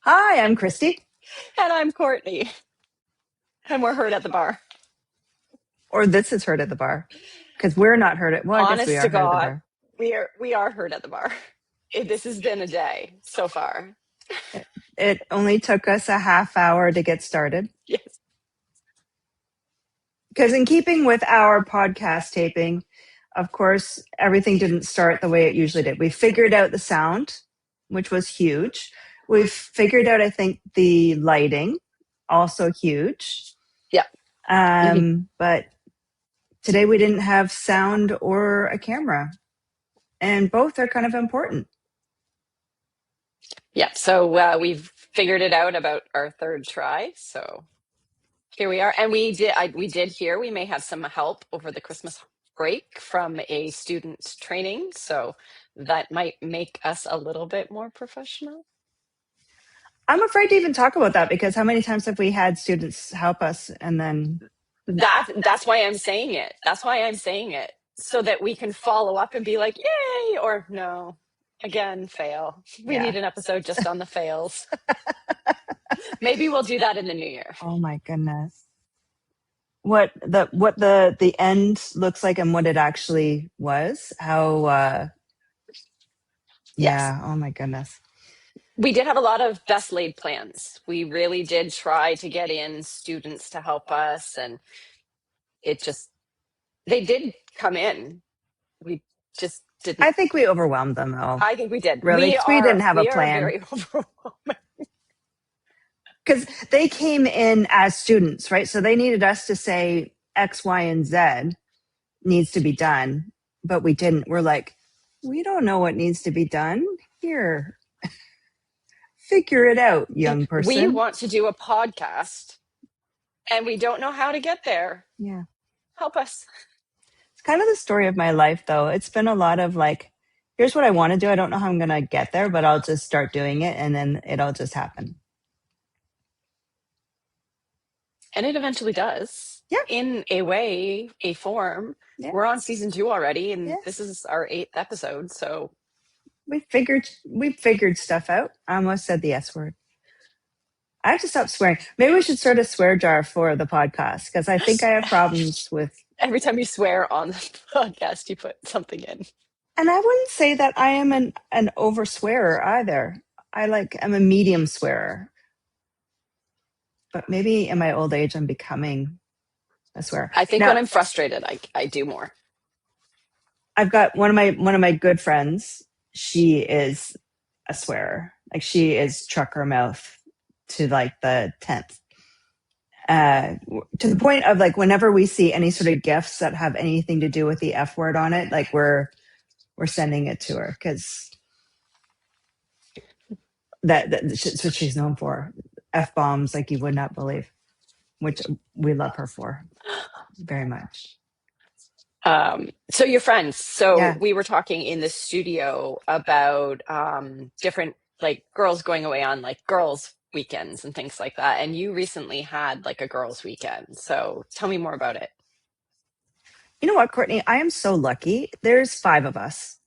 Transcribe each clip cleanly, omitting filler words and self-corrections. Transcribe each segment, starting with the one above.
Hi, I'm Kristy. And I'm Courtney, and we're heard at the bar. Or this is Heard at the Bar. Because we're not heard at, well, I guess we Honest are to heard at the God, bar. we are heard at the bar. This has been a day so far. It only took us a half hour to get started. Yes. Because in keeping with our podcast taping, of course, everything didn't start the way it usually did. We figured out the sound, which was huge. We've figured out, I think, the lighting, also huge. Yeah. But today we didn't have sound or a camera. And both are kind of important. Yeah. So we've figured it out about our third try. So here we are, and we did hear we may have some help over the Christmas break from a student training. So that might make us a little bit more professional. I'm afraid to even talk about that because how many times have we had students help us and then That's why I'm saying it. That's why I'm saying it. So that we can follow up and be like, yay, or no. Again, fail. We yeah. need an episode just on the fails. Maybe we'll do that in the new year. Oh my goodness. What the end looks like and what it actually was. How Yes. yeah, oh my goodness. We did have a lot of best laid plans. We really did try to get in students to help us, and they did come in. We just didn't. I think we overwhelmed them all. I think we did. Really, because we didn't have a We are plan. very overwhelming. Because they came in as students, right? So they needed us to say X, Y, and Z needs to be done, but we didn't. We're like, we don't know what needs to be done. Here, figure it out, young person. We want to do a podcast and we don't know how to get there. Yeah. Help us. It's kind of the story of my life, though. It's been a lot of like, here's what I want to do. I don't know how I'm going to get there, but I'll just start doing it and then it'll just happen. And it eventually does. Yeah. In a way, a form. Yeah. We're on season 2 already, and Yeah. this is our 8th episode. So we figured stuff out. I almost said the S word. I have to stop swearing. Maybe we should start a swear jar for the podcast because I think I have problems with. Every time you swear on the podcast, you put something in. And I wouldn't say that I am an over swearer either. I'm a medium swearer. But maybe in my old age, I'm becoming a swearer. I think when I'm frustrated, I do more. I've got one of my good friends. She is a swearer. Like she is truck her mouth to like the 10th. To the point of like whenever we see any sort of gifts that have anything to do with the F word on it, like we're sending it to her because that's what she's known for. F bombs like you would not believe, which we love her for very much. So your friends. So yeah. We were talking in the studio about different like girls going away on like girls weekends and things like that. And you recently had like a girls weekend. So tell me more about it. You know what, Courtney? I am so lucky. There's 5 of us.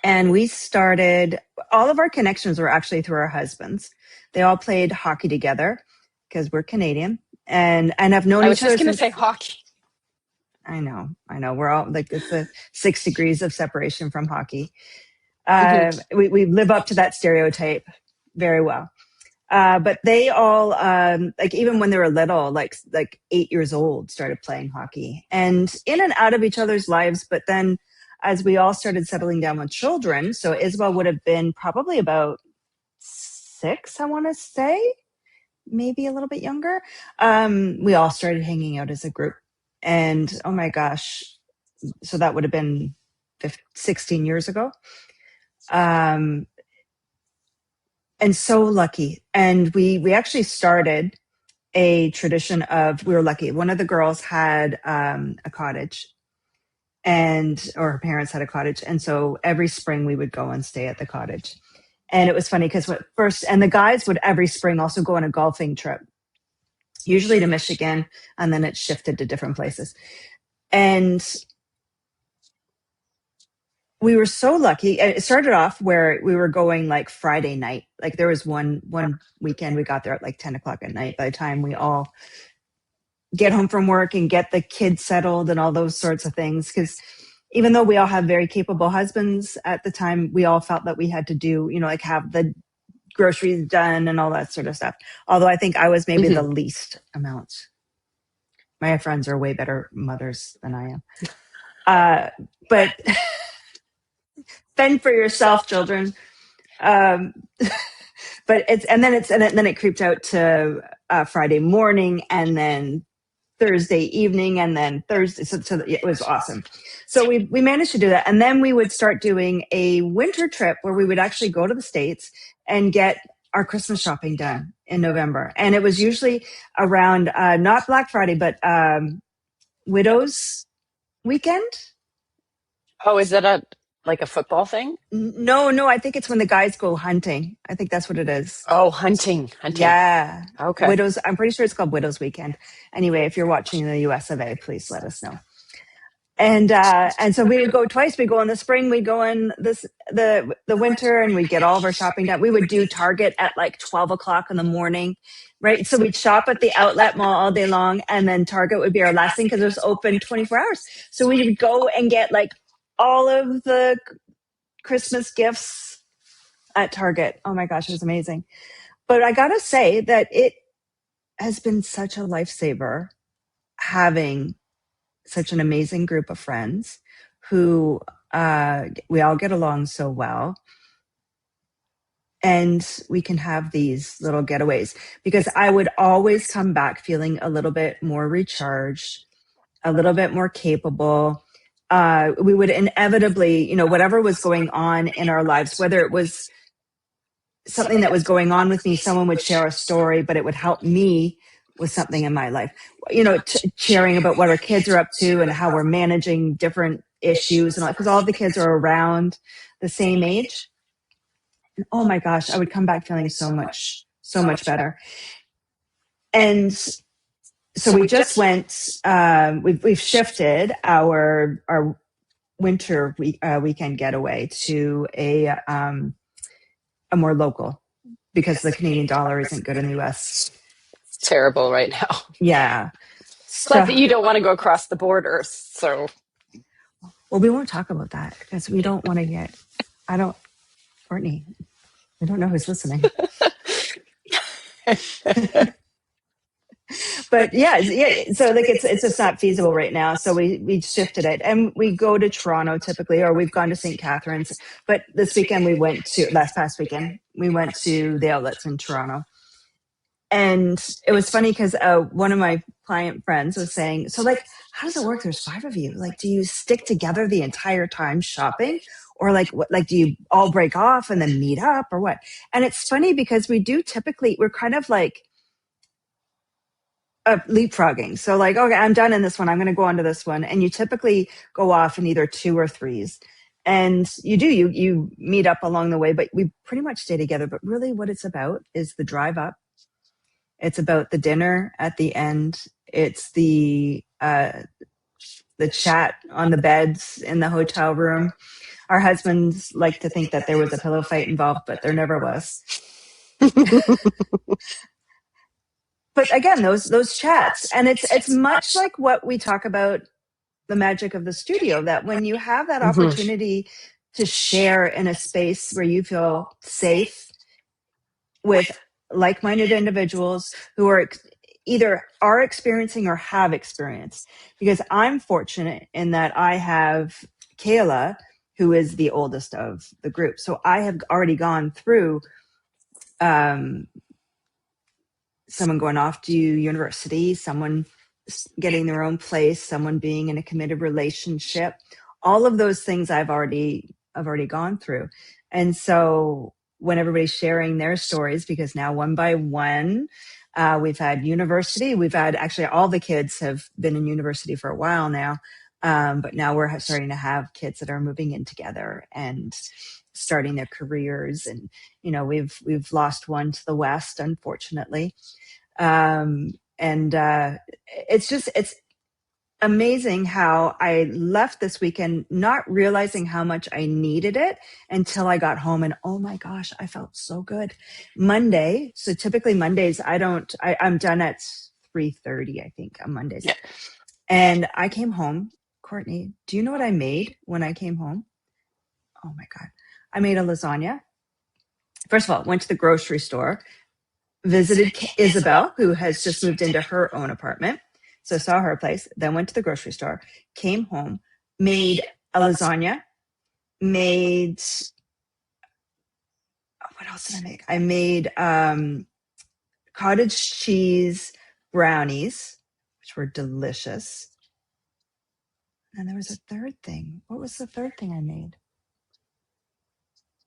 And we started, all of our connections were actually through our husbands. They all played hockey together because we're Canadian and have known each other. I was just going to say hockey. I know. We're all like, it's a 6 degrees of separation from hockey. We live up to that stereotype very well. But they all, like even when they were little, like 8 years old, started playing hockey and in and out of each other's lives. But then as we all started settling down with children, so Isabel would have been probably about 6, I want to say, maybe a little bit younger. We all started hanging out as a group. And oh my gosh, so that would have been 16 years ago. And so lucky. And we actually started a tradition of, we were lucky. One of the girls had a cottage or her parents had a cottage. And so every spring we would go and stay at the cottage. And it was funny because and the guys would every spring also go on a golfing trip, usually to Michigan. And then it shifted to different places. And we were so lucky. It started off where we were going like Friday night. Like there was one weekend we got there at like 10 o'clock at night. By the time we all get home from work and get the kids settled and all those sorts of things, because even though we all have very capable husbands at the time, we all felt that we had to do, like have the groceries done and all that sort of stuff. Although I think I was maybe the least amount. My friends are way better mothers than I am. But fend for yourself, children. Um, but then it creeped out to Friday morning, and then Thursday evening, and then Thursday. So it was awesome. So we managed to do that. And then we would start doing a winter trip where we would actually go to the States and get our Christmas shopping done in November. And it was usually around, not Black Friday, but Widows Weekend. Oh, is that like a football thing? No, I think it's when the guys go hunting. I think that's what it is. Oh, hunting. Yeah. Okay. Widows. I'm pretty sure it's called Widows Weekend. Anyway, if you're watching in the US of A, please let us know. And so we would go twice. We'd go in the spring, we'd go in the winter, and we'd get all of our shopping done. We would do Target at like 12 o'clock in the morning, right? So we'd shop at the outlet mall all day long, and then Target would be our last thing because it was open 24 hours. So we would go and get like all of the Christmas gifts at Target. Oh my gosh, it was amazing. But I gotta say that it has been such a lifesaver having such an amazing group of friends who we all get along so well. And we can have these little getaways, because I would always come back feeling a little bit more recharged, a little bit more capable. We would inevitably, whatever was going on in our lives, whether it was something that was going on with me, someone would share a story, but it would help me with something in my life, sharing about what our kids are up to and how we're managing different issues, and because all the kids are around the same age. And oh my gosh, I would come back feeling so much better. And so we just went, we've shifted our winter weekend getaway to a more local, because the Canadian dollar isn't good in the US. It's terrible right now. Yeah. But you don't want to go across the border, so. Well, we won't talk about that because we don't want to Courtney, I don't know who's listening. But yeah. So like it's just not feasible right now. So we shifted it, and we go to Toronto typically, or we've gone to St. Catharines. But this weekend last past weekend, we went to the outlets in Toronto. And it was funny because one of my client friends was saying, so like, how does it work? There's 5 of you. Like, do you stick together the entire time shopping? Or like, what, like, do you all break off and then meet up or what? And it's funny because we're kind of like leapfrogging. So like, okay, I'm done in this one. I'm going to go on to this one. And you typically go off in either 2 or 3s. And you meet up along the way, but we pretty much stay together. But really what it's about is the drive up. It's about the dinner at the end. It's the chat on the beds in the hotel room. Our husbands like to think that there was a pillow fight involved, but there never was. But again, those chats, and it's much like what we talk about, the magic of the studio, that when you have that opportunity to share in a space where you feel safe with like-minded individuals who are either are experiencing or have experienced. Because I'm fortunate in that I have Kayla, who is the oldest of the group. So I have already gone through someone going off to university, someone getting their own place, someone being in a committed relationship. All of those things I've already gone through. And so when everybody's sharing their stories, because now one by one, we've had university, actually all the kids have been in university for a while now. But now we're starting to have kids that are moving in together and starting their careers. And, we've lost one to the West, unfortunately. And it's amazing how I left this weekend not realizing how much I needed it until I got home, and oh my gosh, I felt so good. Monday, so typically Mondays I'm done at 3:30, I think, on Mondays. Yeah. And I came home. Courtney, do you know what I made when I came home? Oh my God. I made a lasagna. First of all, went to the grocery store, visited Isabel, who has just moved into her own apartment. So saw her place, then went to the grocery store, came home, made a lasagna, made, what else did I make? I made cottage cheese brownies, which were delicious. And there was a third thing. What was the third thing I made?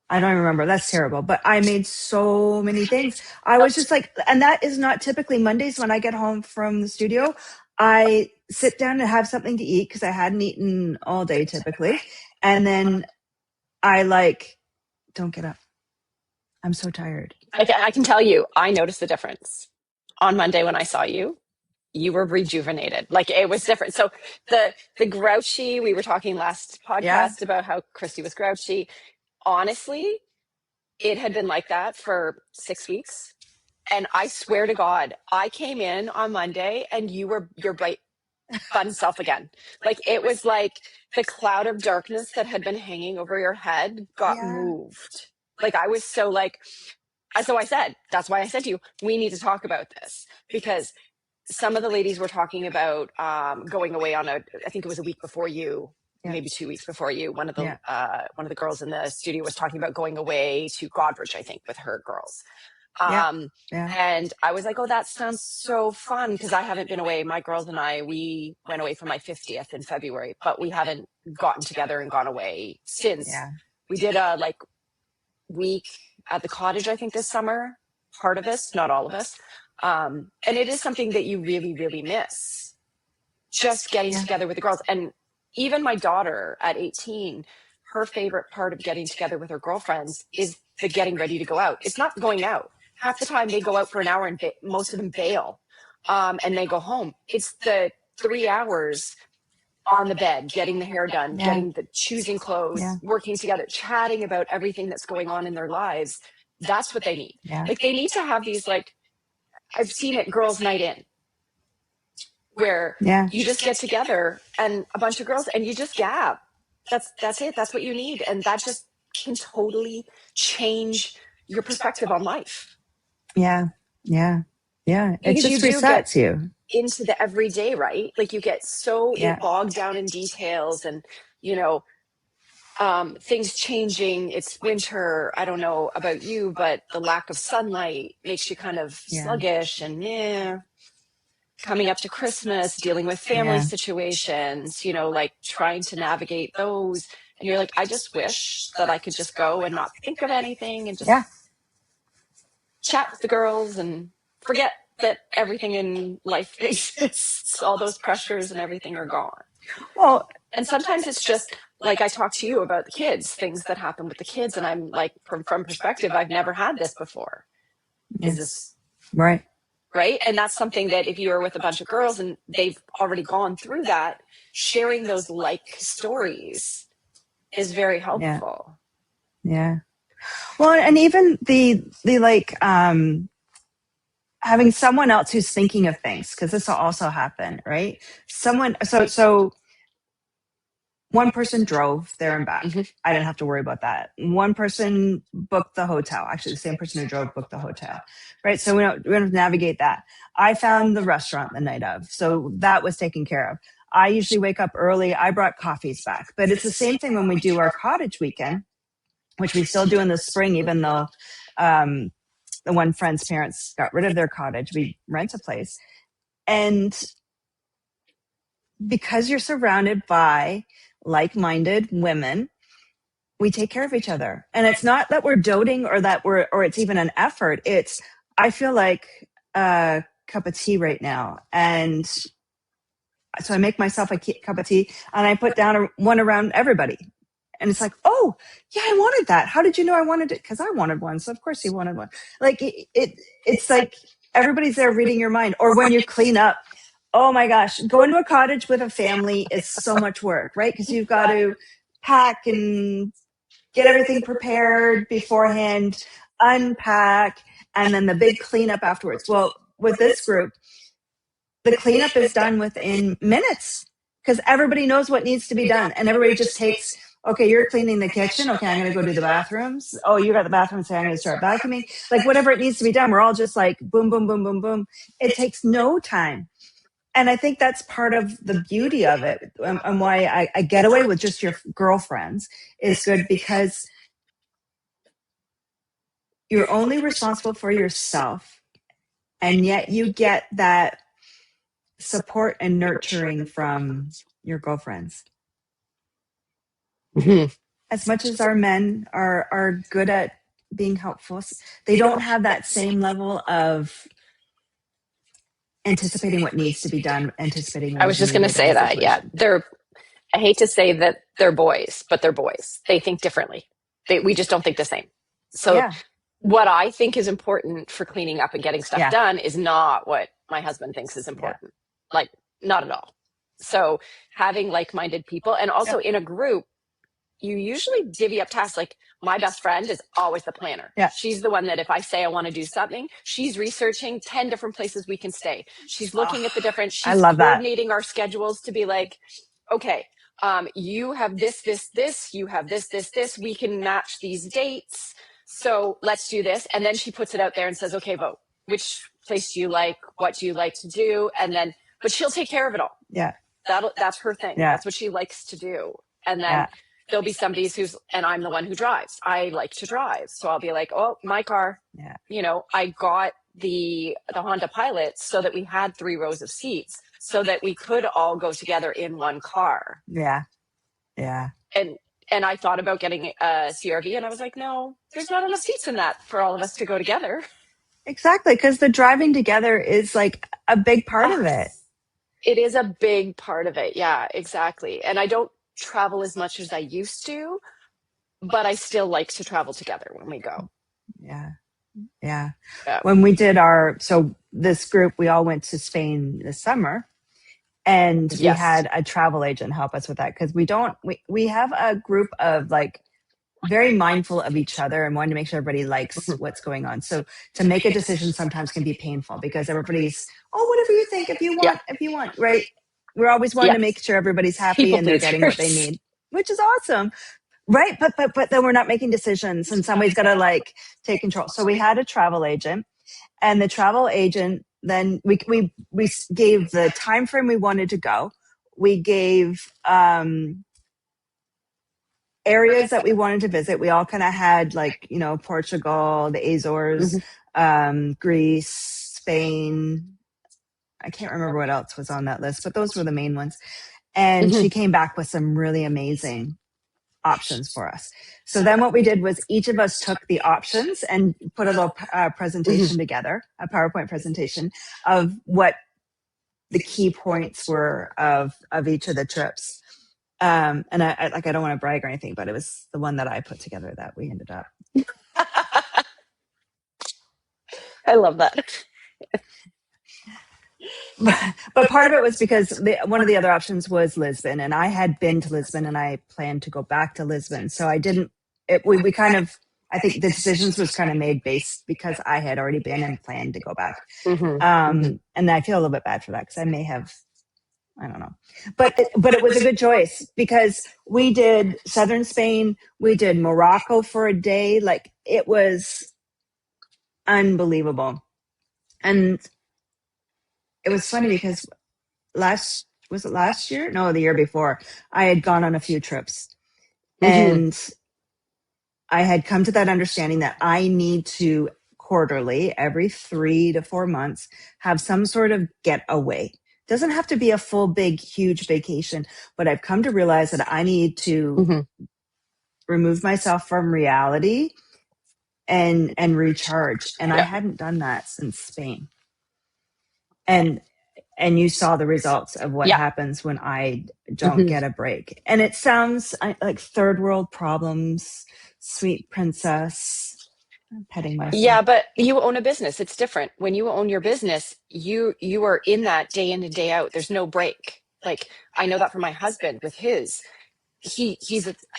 I don't even remember. That's terrible. But I made so many things. I was just like, and that is not typically Mondays when I get home from the studio. I sit down and have something to eat because I hadn't eaten all day typically. And then I like, don't get up. I'm so tired. I can tell you, I noticed the difference on Monday when I saw you. You were rejuvenated. Like it was different. So the grouchy, we were talking last Yeah. podcast about how Kristy was grouchy. Honestly, it had been like that for 6 weeks. And I swear to God, I came in on Monday and you were your bright fun self again. Like it was like the cloud of darkness that had been hanging over your head got Yeah. moved. Like I was so like, so I said, that's why I said to you, we need to talk about this because some of the ladies were talking about going away on I think it was a week before you, Yeah. maybe 2 weeks before you. One of Yeah. the girls in the studio was talking about going away to Godrich, I think, with her girls. Yeah. Um, Yeah. and I was like, oh, that sounds so fun because I haven't been away. My girls and I, we went away for my 50th in February, but we haven't gotten together and gone away since. Yeah. We did a like week at the cottage, I think, this summer, part of us, not all of us. And it is something that you really, really miss, just getting together with the girls. And even my daughter at 18, her favorite part of getting together with her girlfriends is the getting ready to go out. It's not going out. Half the time they go out for an hour and most of them bail, and they go home. It's the 3 hours on the bed, getting the hair done, Yeah. getting the choosing clothes, Yeah. working together, chatting about everything that's going on in their lives. That's what they need. Yeah. Like they need to have these, like, I've seen it girls' night in, where Yeah. you just get together and a bunch of girls and you just gab. That's it. That's what you need. And that just can totally change your perspective on life. Yeah. Yeah. Yeah. It Because you just do get resets you. into the everyday, right? Like you get so Yeah. bogged down in details and, you know, things changing. It's winter. I don't know about you, but the lack of sunlight makes you kind of Yeah. sluggish and coming up to Christmas, dealing with family Yeah. situations, you know, like trying to navigate those. And you're like, I just wish that I could just go and not think of anything and just Yeah. chat with the girls and forget that everything in life exists. All those pressures and everything are gone. Well, And sometimes it's just like I talk to you about the kids, things that happen with the kids. And I'm like, from perspective, I've never had this before. yeah. Is this Right. right? And that's something that if you are with a bunch of girls and they've already gone through that, sharing those like stories is very Yeah. helpful. Yeah. Well, and even the like having someone else who's thinking of things, because this will also happen, right? Someone so one person drove there and back. Mhm. I didn't have to worry about that. One person booked the hotel. Actually, the same person who drove booked the hotel, right? So we don't navigate that. I found the restaurant the night of, so that was taken care of. I usually wake up early. I brought coffees back, but it's the same thing when we do our cottage weekend, which we still do in the spring, even though the one friend's parents got rid of their cottage. We rent a place, and because you're surrounded by like-minded women, we take care of each other. And it's not that we're doting or or it's even an effort. It's, I feel like a cup of tea right now. And so I make myself a cup of tea and I put down one around everybody. And it's like, oh, yeah, I wanted that. How did you know I wanted it? Because I wanted one. So of course you wanted one. Like it's like everybody's there reading your mind. Or when you clean up, Oh my gosh, going to a cottage with a family is so much work, right? Because you've got to pack and get everything prepared beforehand, unpack, and then the big cleanup afterwards. Well, with this group, the cleanup is done within minutes because everybody knows what needs to be done. And everybody just takes, okay, you're cleaning the kitchen. Okay, I'm going to go do the bathrooms. Oh, you got the bathroom. So I'm going to start vacuuming. Like whatever it needs to be done. We're all just like boom, boom, boom, boom, boom. It takes no time. And I think that's part of the beauty of it, and why I get away with just your girlfriends is good, because you're only responsible for yourself, and yet you get that support and nurturing from your girlfriends. Mhm. As much as our men are good at being helpful, they don't have that same level of anticipating what needs to be done, anticipating I what was is just going to needed in say a that. Yeah. situation. I hate to say that they're boys, but they're boys. They think differently. We just don't think the same. So Yeah. what I think is important for cleaning up and getting stuff Yeah. done is not what my husband thinks is Yeah. important. Like, not at all. So having like-minded people, and also Yep. in a group, you usually divvy up tasks. Like my best friend is always the planner. Yeah. She's the one that if I say I want to do something, she's researching 10 different places we can stay. She's looking at the different, I she's love that. coordinating our schedules to be like, okay, you have this, you have this, we can match these dates. So let's do this. And then she puts it out there and says, okay, vote. Which place do you like? What do you like to do? And then, but she'll take care of it all. Yeah. That's her thing. Yeah. That's what she likes to do. And then Yeah. there'll be somebody who's, and I'm the one who drives. I like to drive. So I'll be like, oh, my car, Yeah. I got the Honda Pilot so that we had 3 rows of seats so that we could all go together in one car. Yeah. Yeah. And I thought about getting a CRV, and I was like, no, there's not enough seats in that for all of us to go together. Exactly. Because the driving together is like a big part of it. It is a big part of it. Yeah, exactly. And I don't travel as much as I used to, but I still like to travel together when we go. Yeah. Yeah. Yeah. When we did so this group, we all went to Spain this summer, and we Yes. had a travel agent help us with that, because we have a group of like very mindful of each other and wanting to make sure everybody likes what's going on. So to make a decision sometimes can be painful because everybody's, oh, whatever you think, if you want, right? We're always wanting to make sure everybody's happy People and they're getting what they pleasers. need, which is awesome. Right. But then we're not making decisions, and somebody's got to like take control. So we had a travel agent, and the travel agent, then we gave the time frame we wanted to go. We gave areas that we wanted to visit. We all kind of had like, Portugal, the Azores, Greece, Spain. I can't remember what else was on that list, but those were the main ones. And she came back with some really amazing options for us. So then what we did was each of us took the options and put a little presentation together, a PowerPoint presentation of what the key points were of each of the trips. And I don't want to brag or anything, but it was the one that I put together that we ended up. I love that. But part of it was because one of the other options was Lisbon, and I had been to Lisbon and I planned to go back to Lisbon. So I didn't, we kind of, I think the decisions was kind of made based because I had already been and planned to go back. And I feel a little bit bad for that because I may have, I don't know, but it was a good choice because we did southern Spain, we did Morocco for a day. Like it was unbelievable. And it was funny because was it last year? No, the year before, I had gone on a few trips, and I had come to that understanding that I need to quarterly, every 3 to 4 months, have some sort of getaway. Doesn't have to be a full, big, huge vacation, but I've come to realize that I need to remove myself from reality and recharge. And I hadn't done that since Spain. And you saw the results of what happens when I don't get a break. And it sounds like third world problems, sweet princess. petting myself. Yeah, but you own a business. It's different. When you own your business, you are in that day in and day out. There's no break. Like I know that from my husband with his.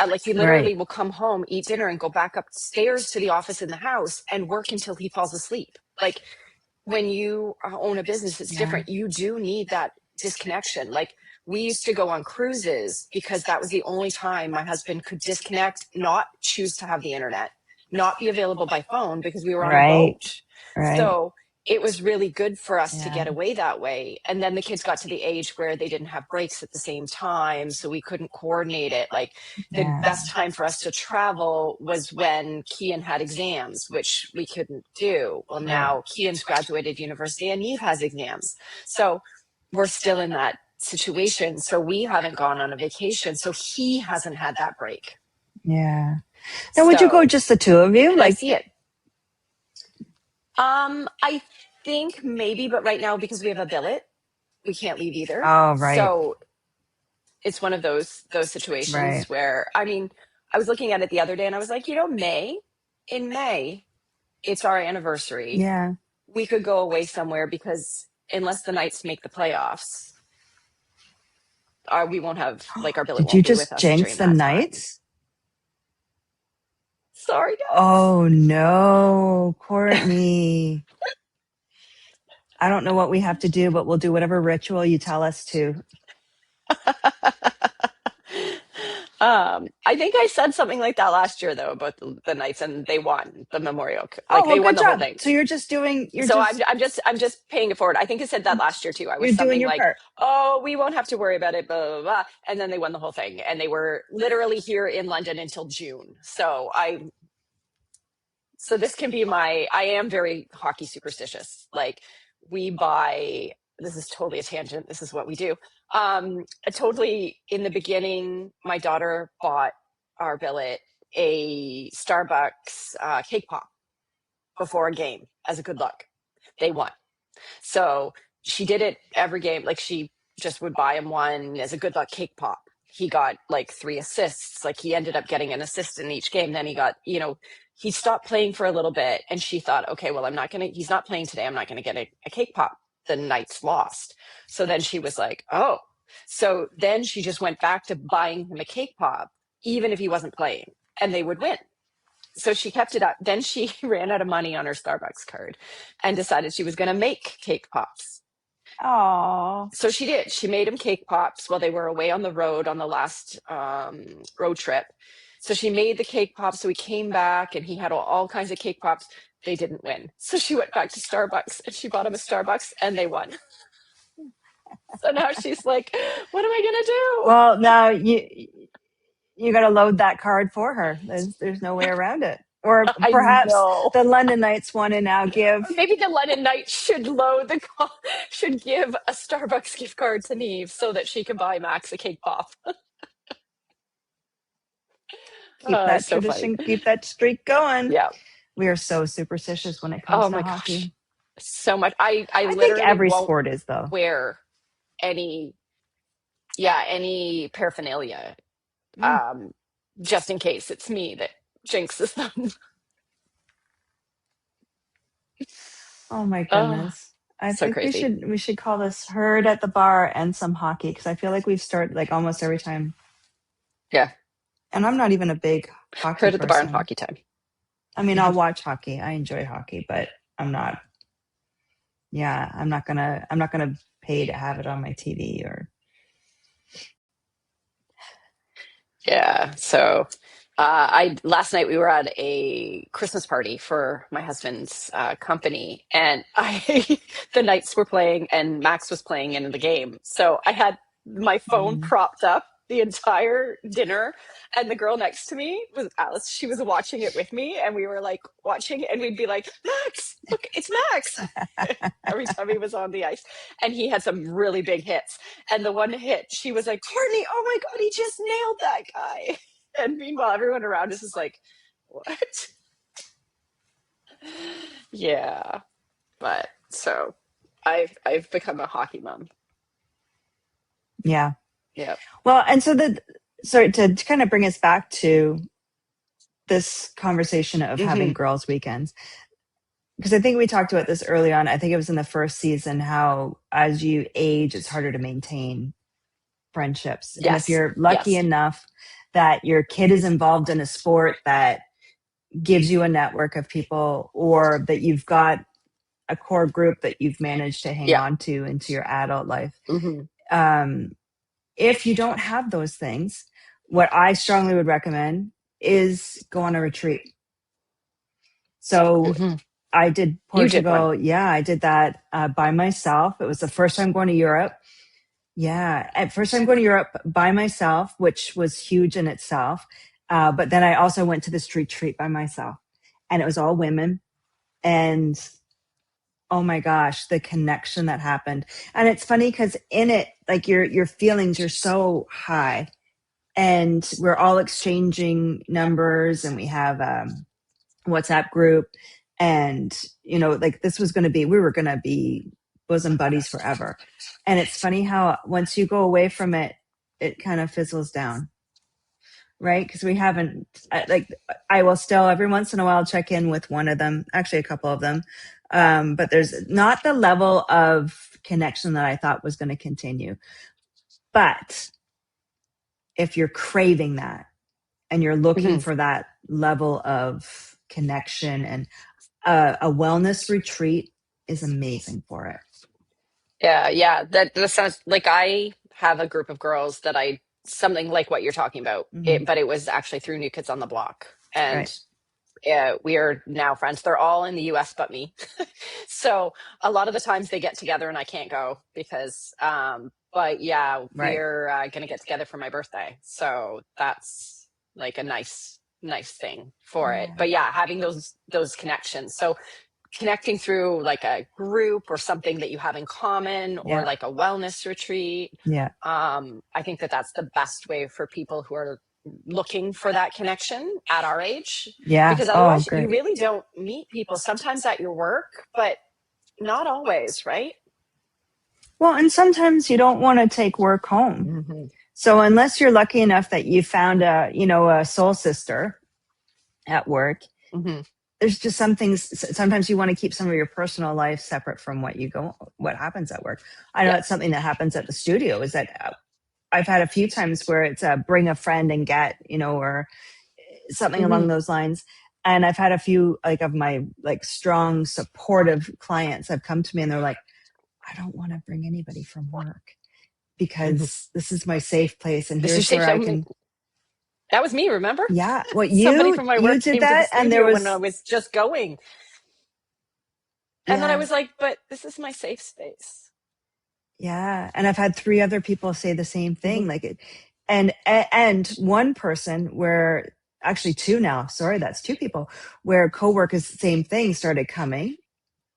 Like he literally Right. will come home, eat dinner, and go back upstairs to the office in the house and work until he falls asleep. Like when you own a business, it's Yeah. different. You do need that disconnection. Like we used to go on cruises because that was the only time my husband could disconnect, not choose to have the internet, not be available by phone because we were on a Right. boat. Right. So it was really good for us to Yeah. get away that way. And then the kids got to the age where they didn't have breaks at the same time. So we couldn't coordinate it. Like the Yeah. best time for us to travel was when Kian had exams, which we couldn't do. Well, Right. now Kian's graduated university and Eve has exams. So we're still in that situation. So we haven't gone on a vacation. So he hasn't had that break. Yeah. Now, would you go So, just the two of you? and I Like, see it. I think maybe, but right now because we have a billet, we can't leave either. oh, right. So it's one of those Right. situations where I mean, I was looking at it the other day and I was like, in May, it's our anniversary. Yeah. We could go away somewhere because unless the Knights make the playoffs, we won't have like our billet Did you won't be with just us jinx during the that time. Knights? Sorry, guys. Oh, no, Courtney. I don't know what we have to do, but we'll do whatever ritual you tell us to. I think I said something like that last year though about the Knights and they won the Memorial. Oh, Like well, they won good the whole job. thing. So you're So just, I'm just paying it forward. I think I said that last year too. I was you're doing something your like, part. "Oh, we won't have to worry about it," blah blah blah. And then they won the whole thing, and they were literally here in London until June. So this can be my. I am very hockey superstitious. Like we buy. This is totally a tangent. This is what we do. Totally in the beginning, my daughter bought our billet a Starbucks cake pop before a game as a good luck. They won. So she did it every game. Like she just would buy him one as a good luck cake pop. He got like 3 assists. Like he ended up getting an assist in each game. Then he got, he stopped playing for a little bit and she thought, okay, well, he's not playing today. I'm not going to get a cake pop. The Knights lost. So then she was like, oh. So then she just went back to buying him a cake pop, even if he wasn't playing, and they would win. So she kept it up. Then she ran out of money on her Starbucks card and decided she was going to make cake pops. Oh, So she did. She made him cake pops while they were away on the road on the last road trip. So she made the cake pops. So he came back and he had all kinds of cake pops. They didn't win. So she went back to Starbucks and she bought him a Starbucks and they won. So now she's like, what am I going to well, now you got to load that card for her. There's no way around it. Or do? I perhaps know. the London Knights want to now Or give. maybe the London Knights should give a Starbucks gift card to Neve so that she can buy Max a cake pop. Keep that So funny. tradition, keep that streak going. Yeah. We are so superstitious when it comes Oh to my gosh. hockey. So much. I I think literally every won't sport is, though. wear any any paraphernalia. Mm. Um just in case it's me that jinxes them. Oh my Oh, goodness. I so think we crazy. should call this herd at the bar and some hockey because I feel like we've started like almost every time. Yeah. And I'm not even a big hockey Heard at the barn person. hockey time. I mean, I'll watch hockey. I enjoy hockey, but I'm not. Yeah, I'm not gonna pay to have it on my TV or. Yeah. So I last night we were at a Christmas party for my husband's company, and I the Knights were playing, and Max was playing in the game. So I had my phone Mm. propped up the entire dinner, and the girl next to me was Alice. She was watching it with me, and we were like watching, and we'd be like, "Max, look, it's Max!" Every time he was on the ice, and he had some really big hits. And the one hit, she was like, Courtney, oh my God, he just nailed that guy. And meanwhile, everyone around us is like, what? Yeah. But so I've become a hockey mom. Yeah. Yeah. Well, and so to kind of bring us back to this conversation of having girls' weekends. Because I think we talked about this early on. I think it was in the first season, how as you age, it's harder to maintain friendships. Yes. And if you're lucky enough that your kid is involved in a sport that gives you a network of people, or that you've got a core group that you've managed to hang on to into your adult life. If you don't have those things, what I strongly would recommend is go on a retreat. So I did Portugal. I did that by myself. It was the first time going to Europe. First time going to Europe by myself, which was huge in itself. But then I also went to this retreat by myself, and it was all women. And oh my gosh, the connection that happened. And it's funny because in it, like your feelings are so high, and we're all exchanging numbers, and we have WhatsApp group, and like we were going to be bosom buddies forever. And it's funny how once you go away from it, it kind of fizzles down, right? Because we haven't, I will still every once in a while check in with one of them, actually a couple of them, but there's not the level of connection that I thought was going to continue. But if you're craving that and you're looking for that level of connection, and a wellness retreat is amazing for it. Yeah. That sounds like I have a group of girls that something like what you're talking about, but it was actually through New Kids on the Block. And we are now friends. They're all in the US but me. So a lot of the times they get together and I can't go because, but yeah, we're going to get together for my birthday. So that's like a nice thing for it. But yeah, having those connections. So connecting through like a group or something that you have in common, or like a wellness retreat. I think that's the best way for people who are looking for that connection at our age. Because otherwise you really don't meet people, sometimes at your work, but not always, right? Well, and sometimes you don't want to take work home. So unless you're lucky enough that you found a soul sister at work, there's just some things. Sometimes you want to keep some of your personal life separate from what happens at work. I know it's something that happens at the studio, is that I've had a few times where it's bring a friend and get, or something along those lines. And I've had a few of my strong supportive clients have come to me and they're like, I don't want to bring anybody from work because this is my safe place. And here's where I can. That was me, remember? Yeah. Well, somebody from my work did came that, to the and there was when I was just going. And then I was like, but this is my safe space. Yeah. And I've had 3 other people say the same thing. And one person where, actually 2 now, sorry, that's 2 people, where coworkers, same thing, started coming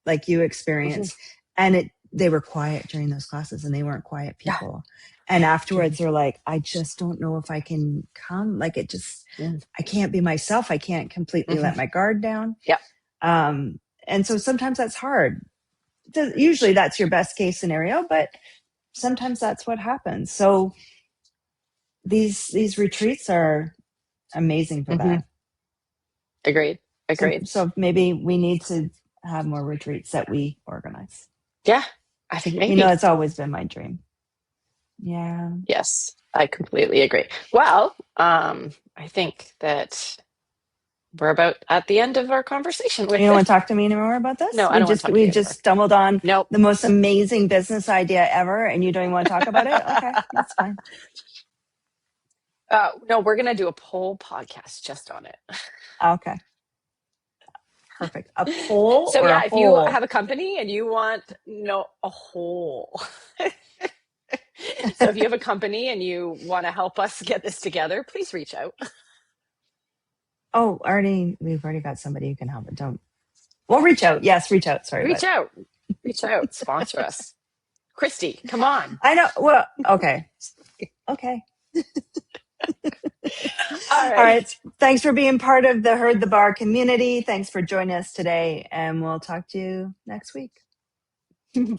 like you experienced. And they were quiet during those classes, and they weren't quiet people. And afterwards they're like, I just don't know if I can come. I can't be myself. I can't completely let my guard down. And so sometimes that's hard. Usually that's your best case scenario, but sometimes that's what happens. So these retreats are amazing for that. Agreed. So maybe we need to have more retreats that we organize. Yeah, I think maybe. It's always been my dream. Yeah. Yes, I completely agree. Well, I think that we're about at the end of our conversation with You don't want to talk to me anymore about this? No, I don't want to talk to you just stumbled on the most amazing business idea ever, and you don't even want to talk about it? Okay, that's fine. No, we're going to do a poll podcast just on it. Okay. Perfect. A poll so or yeah, a if whole? You have a company and you want a whole. So if you have a company and you want to help us get this together, please reach out. Oh, we've already got somebody who can help it. We'll reach out. Yes, reach out. Sorry. Reach out. Sponsor us. Kristy, come on. I know. Well, okay. Okay. All right. Thanks for being part of the Heard the Bar community. Thanks for joining us today, and we'll talk to you next week. Bye.